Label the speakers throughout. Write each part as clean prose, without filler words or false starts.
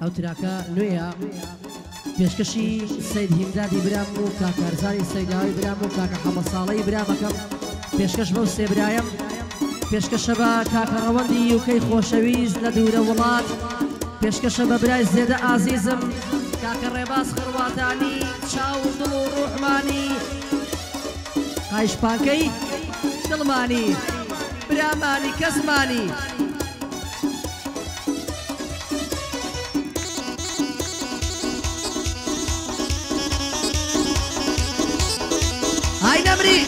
Speaker 1: ئەو تراکە نوێیە پێشکەشی سەید هیمدادی برام و کاکارزانی سەیداوی برام و کاکە حەمە ساڵەی برامەکەم پێشکەش بەو سێبرایم پێشکەشە بە کاکە ڕەوەندی یوکەی خۆشەویست لە دوورە وڵات پێشکەشە بە برای زێدە ئازیزم کاکە ڕێباز خڕواتانی چاو و دڵ و ڕوحمانی قایشپانکەی دڵمانی برامانی کەسمانی های نەمری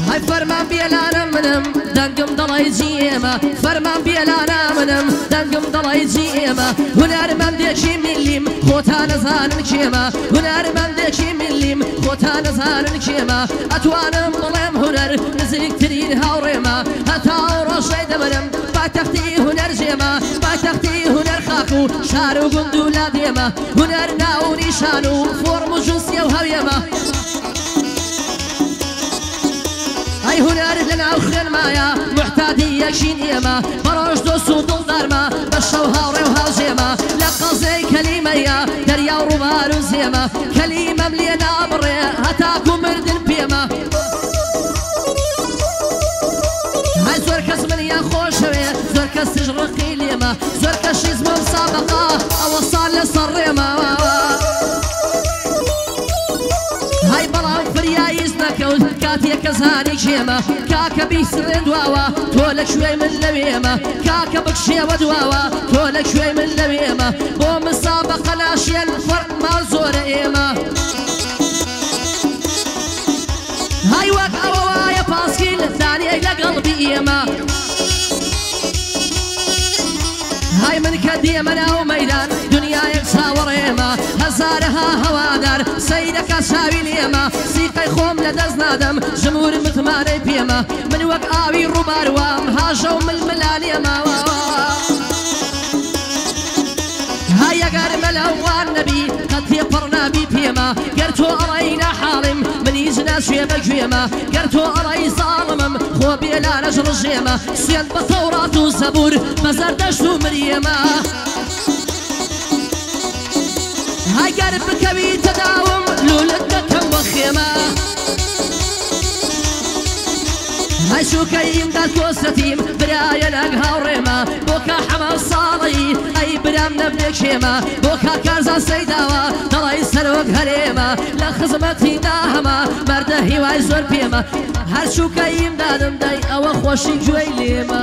Speaker 1: های فەرمان بێلانە منم دەنگم دەڵی جێمە فەرمان بێلانە منم دەنگم دەڵی جێمە هونەرمەندێکی میلیم خۆتا نەزانن کێمە هونەرمەندێکی میلیم خۆتا نەزانن کێمە ئەتوانم بڵێم هونەر نزیکترین هاوڕێمە هەتا ڕۆژەی دەبەرم پایتەختی هونەر ژێمە پایتەختی هونەر خاک و شار و گوند و لادێمە هونەر ناو و نیشان و فۆرم و جنسیە و هەویێمە ئەی هونەر لەناو خوێنمایە محتادی یەکشین ئێمە بەڕۆژ دۆست و دڵدارمە بە شەو هاوڕێ و هاوژێمە لە قەزەی کەلیمەیە دەریا و ڕووبار و زێمە کەلیمەم لێ نابڕێ هەتاکو مردن پێمە های زۆر کەس منیان خۆشەوێ زۆر کەس تژڕقی لێمە زۆر کەشی زمۆم سابقا ئەوە ساڵ لەسەر ڕێمە های بەڵام فریاییز نەکەوت کاتێکە زانی کێمە کاکە بیسڕێن دواوە تۆ لە کوێی من لەوێمە کاکە بکشێوە دواوە تۆ لە کوێی من لەوێمە بۆ مسابقە ناشێن فەرقمان زۆرە ئێمە های وەک ئەوە وایە پاسکیل زانیەک لەگەڵ بی ئێمە های من کە دێمە ناو مەیدان دنیایەک چاوەڕێمە هەزارەها هەوادار سەیرەکە چاوی لێمە سیقەی خۆم لە دەست نادەم ژمور متمانەی پێمە من وەک ئاوی ڕووباروام هاژە و ململانێمە های ئەگەر مەلەوان نەبی قەت تێپەڕ نابی پێمە گەر تۆ ئەڵی ناحاڵیم منیش ناشوێ بەگوێمە گەر تۆ ئەڵی زاڵمم خۆ بێلانەش ڕژێمە سوێن بە تەورات و زەبور بە زەردەشت و مریێمە های گەر بکەوی تەداوم لولت دەکەم بە خێمە های شوکەیم دەست کۆستەتیم برایە لەگ هاوڕێمە بۆ کا حەمام ساڵی ئەی برام نەبنێ کێمە بۆ کا کارزان سەیداوە دەڵی سەرۆک هەرێمە لە خزمەتی داهەمە مەردە هیوای زۆر پێمە هەر شوکەیم دادم دەی ئەوە خۆشی گوێی لێمە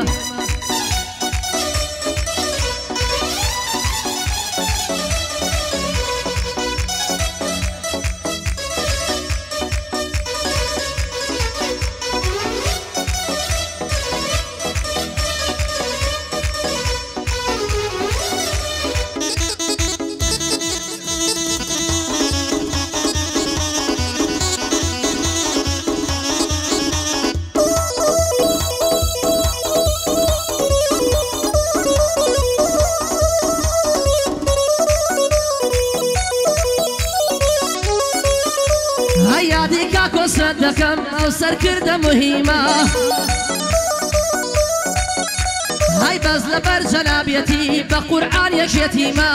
Speaker 1: کۆسرەت دەکەم ئەو سەرکردە مهمە های بەس لەبەر جەنابەتی بە قورعان یەکێتیمە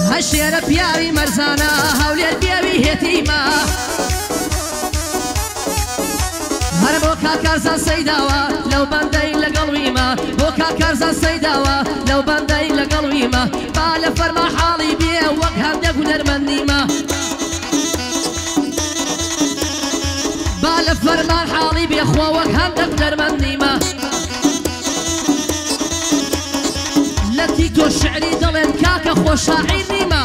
Speaker 1: های شێرە پیاوی مەرزانە هەولێر بێوی هێتیمە هەر بۆ کاکارزان سەیداوە لەو بەندەی لەگەڵویمە بۆ کاکارزان سەیداوە لەو بەندەی لەگەڵویمە با لە فەرما حاڵی بێ وەک هەندێک هونەرمەندیمە با لە فەرمان حاڵی بێخوا وەک هەندێک هونەرمەندیمە لە تیکتۆ شعری دەڵێن کاکە خۆشاعیر نیمە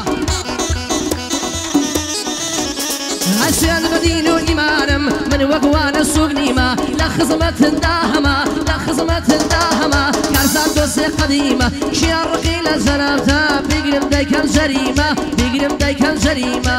Speaker 1: هەشێن بەدین و ئیمانم من وەگوانە سوگ نیمە لە خزمەتندا هەمە لە خزمەتندا هەمە کارزان دۆسێ قەدیمە کیان ڕقی لە جەنابتە بیگرم دەیکەن جەریمە بیگرم دەیکەن جەریمە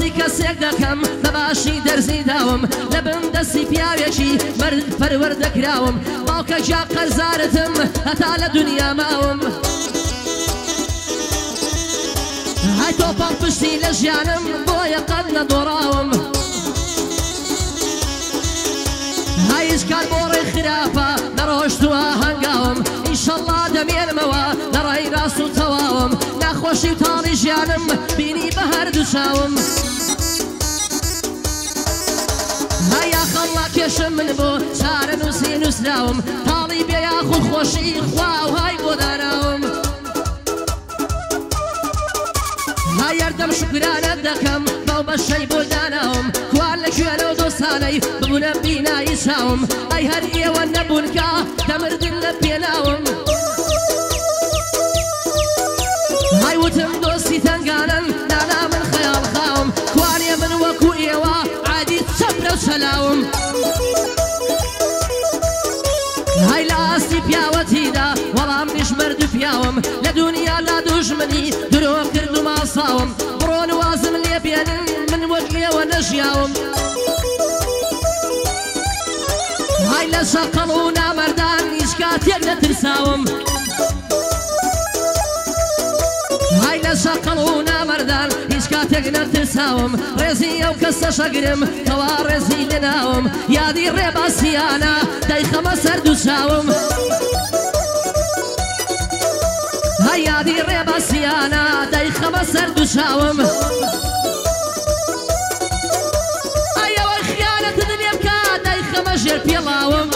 Speaker 1: دۆستی کەسێک دەکەم بە باشی دەرزی داوم لە بن دەستی پیاوێکی مرد پەروەردەکراوم باوکە جا قەرزارتم هەتا لە دنیا ماوم های تۆپەڵ پشتی لە ژیانم بۆیە قەت نەدۆڕاوم های هیچ کار بۆ ڕێی خراپە نەڕۆشتووە هەنگاوم ئینشەڵڵا دەمێنمەوە لە ڕێی ڕاست و تەواوم ناخۆشی و تاڵی ژیانم بینی بە هەردوو چاوم هەیا خەڵا کێشم من بۆ چارە نووسی نووسراوم تاڵی بێ یاخود خۆشی خوا و های بۆ داناوم های یاردەم شکرانە دەکەم بەو بەشەی بۆ داناوم کوان لە کوێنەوە دۆستانەی ببوونە بینایی چاوم ئەی هەر ئێوە نەبوون کە دەمردن لە پێناوم های وتم دۆستی تەنگانن نانا من خەیاڵ خاوم کوانێ من وەکو ئێوە عادی چەپرە و چەلاوم های لە ئاستی پیاوەتیدا وەڵام نیش مرد و پیاوم لە دنیا لا دوژمنی درۆ کرد و ماساوم بڕۆن وازم لێ بێنن من وەک ئێوە نەژیاوم های لە شەقەڵ و نامەردان هیچ کاتێک نەترساوم های لە شەقەڵ و نامەردان هیچ کاتێک نەترساوم ڕێزی ئەو کەسە شەگرم کەوا ڕێزی لەناوم یادی ڕێباسیانە دەیخەمە سەر دوو چاوم های یادی ڕێباسیانە دەیخەمە سەر دوو چاوم ئەوەی خیانەتت لێ بکە دەیخەمە ژێر پێڵاوم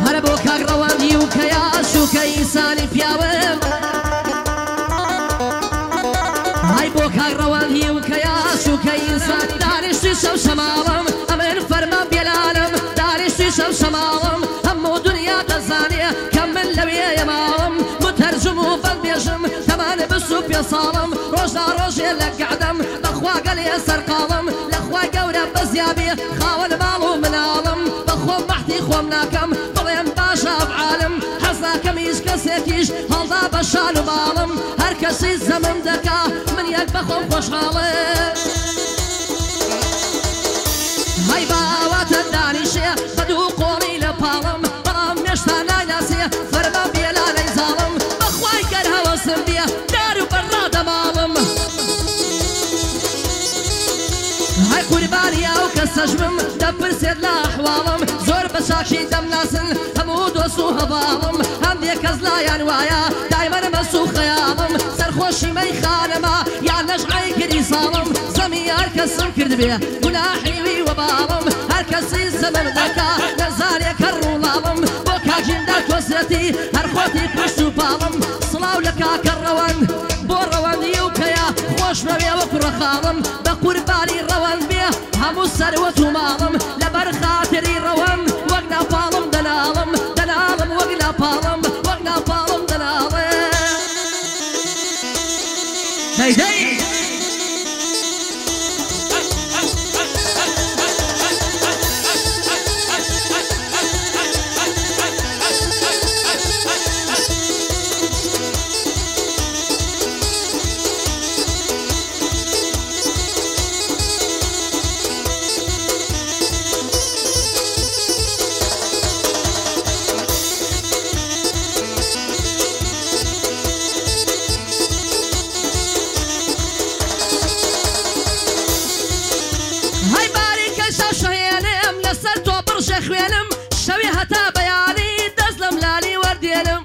Speaker 1: هەرە بۆ کاک ڕەواندی و کەیا شوکە ئینسانی پیاوم های بۆ کاک ڕەواندی و کەیا شوکە ئینسانی دانیشتی شەو شەماڵم ئەمن فەرمان بێلانم دانیشتی شەو شەماڵم هەموو دنیا دەزانێ کە من لەوێیە ماڵم متەرجم و بەڵبێژم تەمانە بس و پێ ساڵم ڕۆژدا ڕۆژێ لە گەعدەم بەخوا گەلێ سەرقاڵم لەخوا گەورە بەزیابێ خاوەن ماڵ و مناڵم بەخۆم مەحتی خۆم ناکەم بڵێم باشە ئەفعالم حەز ناکەم هیچ کەسێکیش هەڵدا بە شان و باڵم هەر کەسی زەمم دەکا من یەک بەخۆم خۆشحاڵم های باواتە دانیشێ بە دوو قۆڵی لە پاڵم بەڵام مێشتا نایناسێ فەرمان بێلانەی زاڵم بەخوای گەر هەوەسم بێ دار و بەڕا دەماڵم های قوربانی ئەو کەسەژمم دەپرسێت لە ئەحواڵم زۆر بە چاکی دەمناسن هەموو دۆست و هەواڵم هەندێک کەس لایەن وایە دایمەن مەس و خەیاڵم سەرخۆشی مەیخانەما یان نەژعەی کردی ساڵم زەمی هەر کەسم کرد بێ گوناحی وی وەباڵم هەر کەسی زەمم دەکا نەزانێ کە ڕووڵاڵم بۆ کاجیندا تۆسرەتی هەر خۆتی پشت و پاڵم سڵاو لە کاکە ڕەوەند بۆ ڕەوەندی و کەیە خۆشمەوێ وەکو ڕەخاڵم بە قوربانی ڕەوەند بێ هەموو سەروەت و ماڵم لەبەر خاتری ڕەوەند وەک ناپاڵم دەناڵم دەناڵم وەک ناپاڵم وەک ناپاڵم دەناڵم دەی خوێنم شەوی هەتا بەیانی دەست لەم لالی وەردێنم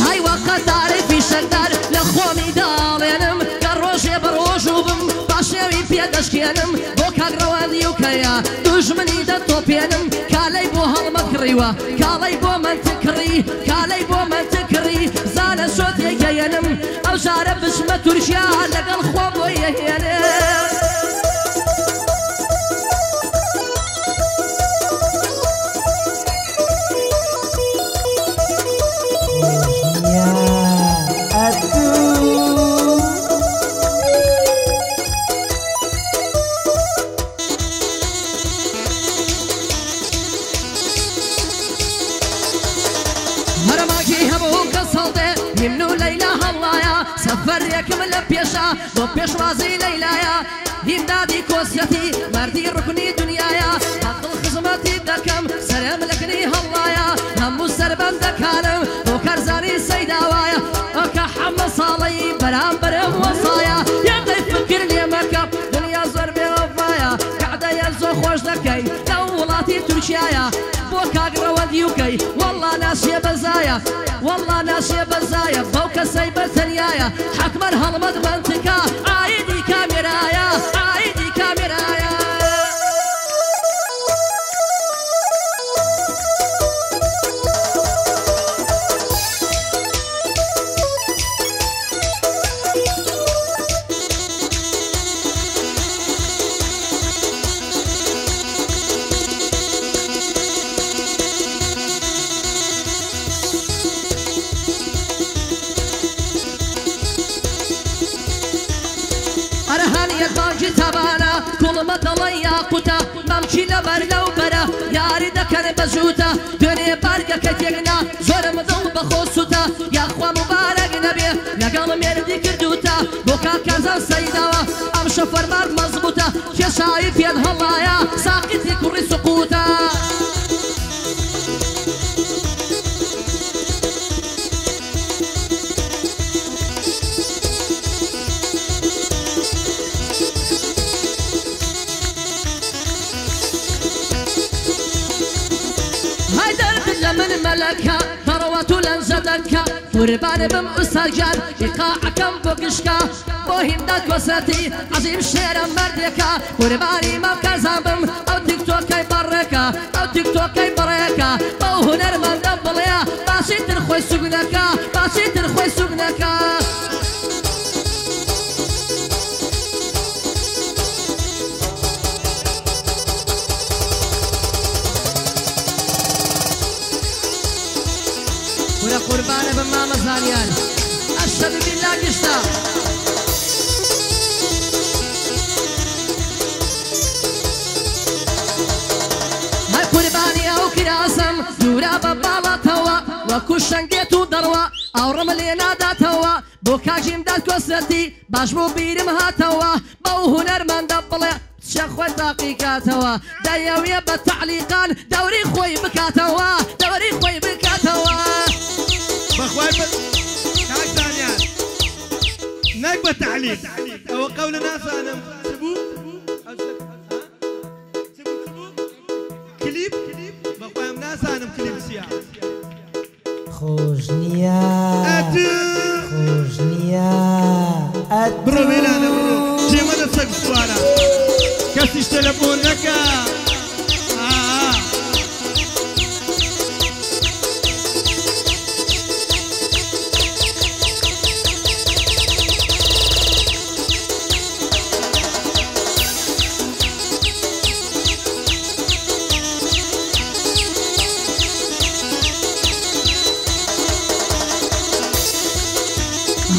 Speaker 1: های وەقە تاریفی شەکدار لە خۆمی داڵێنم کە ڕۆژێ بە ڕۆژ و بم باشێوی پێدەشکێنم بۆ کاک ڕەواندی و کەیە دوژمنی دەتۆپێنم کالەی بۆ هەڵمە کڕیوە کاڵەی بۆ من تکڕی کالەی بۆ من تکڕی زانە سۆ تێگەیەنم ئەو جارە بچمە تورکیا لەگەڵ خۆم بۆ یەهێنم هەرماکی هەموو کەس هەڵدێ هیمن و لەیلا سەفەرێکم لە پێشە بۆ پێشوازی لەیلایە هیندادی کۆسەتی مەردی ڕکنی دنیایە هەڵ خزمەتی دەکەم سەرم لەکنی هەڵایە هەموو سەربەندەکانم بۆ کارزانی سەیداوایە ئەکە حەمە ساڵی بەرامبەرم وەسایە یادەی فکر لێ مەکە دنیا زۆر بێوەفایە کەعدەیە زۆر خۆش دەکەی لەو وڵاتی تورکیایە بۆ کاگڕەوەندی وکەی وەڵا ناسیە بەزایە والله ناسية بزايا فوق سيبة ثانيايا حكما هلمد منطقة عايدي كاميرايا عايدي كاميرايا أرهاني البانجي تبانا كل ما ضلي ياقوتا ممشي لبر لو برا ياري دكر بزوتا دنيا بارقة كتيقنا زور مضل بخوصوتا يا أخوة مبارك نبي لقل ميردي كردوتا بوكا كازان سيداوا أمشى فرمان مزبوطا يا شايف يد هلايا ساقتي كوري سقوطا من ملكها ثروة لنزدكها قربان بم أسجان إيقاع كم بقشكا بوهم دات وساتي عظيم شير مردكا قرباني ما كزابم أو تيك توك كي بركا أو تيك توك كي بركا أو هنر من دبليا باسي ترخوي سجنكا باسي ترخوي سجنكا ويا قربان بماما زانيان أشهد بالله قشتا هاي قرباني أو كراسم دورا ببالا توا وكوشنجيتو دروا أو رملينا دا توا بوكاجيم دا كوسرتي باشبو بيرم هاتوا بو هنر من دبلي شخوي دقيقاتوا دايوية بالتعليقان دوري خوي بكاتوا دوري خوي بكاتوا
Speaker 2: بخواي كاك ثانيان نكبة تعليق أو قول ناس أنا سبو كليب بخواي ناس أنا كليب سيا
Speaker 3: خوشنيا خوشنيا
Speaker 2: برو بيلا أنا برو جيما نفسك سوانا كاسيش تلفون لك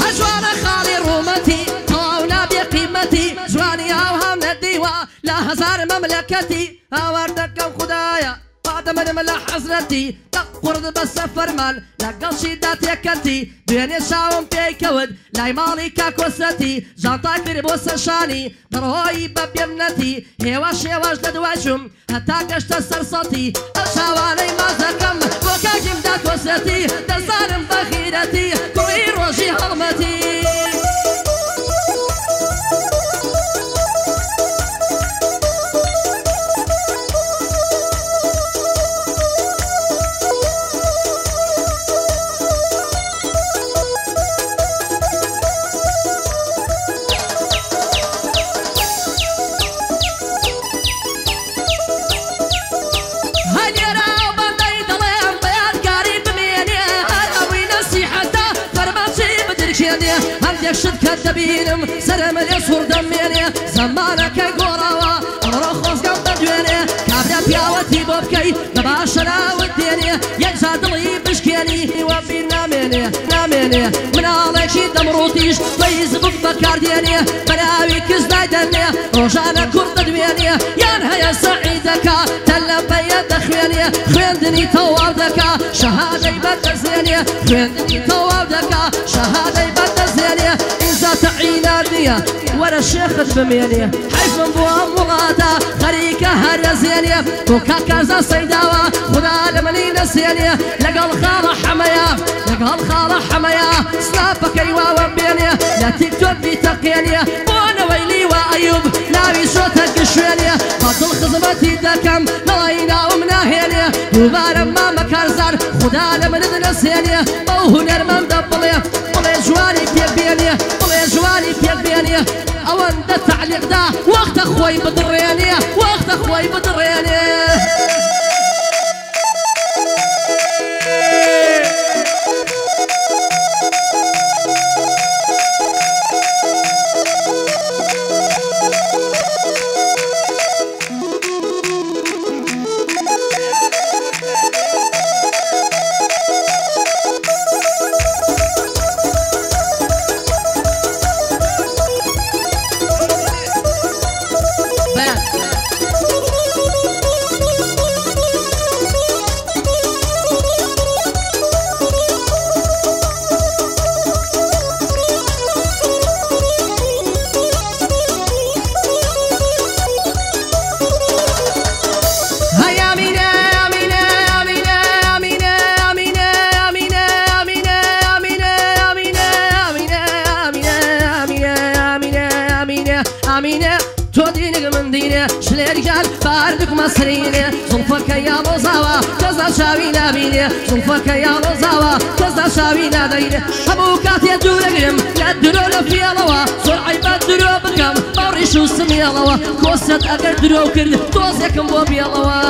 Speaker 1: هجوانا خالي رومتي طاونا بقيمتي جواني اوهام نديوا لا هزار مملكتي اوردك خدايا بعد من ملا حزرتي تقرد بس فرمان لقل شدات يكنتي دنيا شاوم بيكود لاي مالي كاكوستي جانتاي في بوس شاني دروي ببيمنتي هواش هواش لدواجم حتى قشت السرصتي الشواني ما زكم وكاجم دا كوستي دزارم بخيرتي كوي روجي هرمتي هەندێک شت کە دەبینم سەرم لێ سوور دەمێنێ زەمانەکەی گۆڕاوە ئەمڕۆ خۆزگەم دەدوێنێ کابرا پیاوەتی بۆ بکەی لە باشە ناوت دێنێ یەکجا دڵی بشکێنی هیوە بیر نامێنێ نامێنێ مناڵێکی دەمڕوتیش فەیسبوک بەکاردێنێ بەناوی کەس نایدەنێ ڕۆژانە کوڕ دەدوێنێ یان هەیە سەعیدەکە تەلەبەیە دەخوێنێ خوێندنی تەواو دەکا شەهادەی بەدەزێنێ خوێندنی تەواو دەکا شەهادەی بەدەزێنێ نییە وەرە شێخت بمێنێ حیف من بۆ وڵاتە خەریکە هەرە زێنێ بۆ کاکارزە سەیداوە خدا لە منی نەسێنێ لەگەڵ خاڵە حەمەیە لەگەڵ خاڵە حەمەیە سناپەکەی واوە بێنێ لە تیکتۆک بیتەقێنێ بۆ نەوەی لیوە ئەیوب ناوی شۆتە گشوێنێ بەدڵ خزمەتی دەکەم نەڵی ناوم ناهێنێ دووبارە مامە کارزار خدا لە منت نەسێنێ بەو هونەرمەندە بڵێ بڵێ جوانی پێک بێنێ بڵێ جوانی پێک بێنێ ئەوەندە تعلیقدا وەختە خۆی بدڕێنێ وەختە خۆی بدڕێنێ ئامینە تۆ دینێک من دینێ شلێرگال باردک مەسرینێ زڵفەکە یا ڕۆزاوە کەسدا شاوی نابینێ زڵفەکە یا ڕۆزاوە کەسدا شاوی نادەینێ هەموو کاتێ دوورەگرم لە درۆ لە فێڵەوە زۆر عیبەت درۆ بکەم باڕیش و سمێڵەوە کۆست ئەگەر درۆ کرد تۆزێکم بۆ بێڵەوە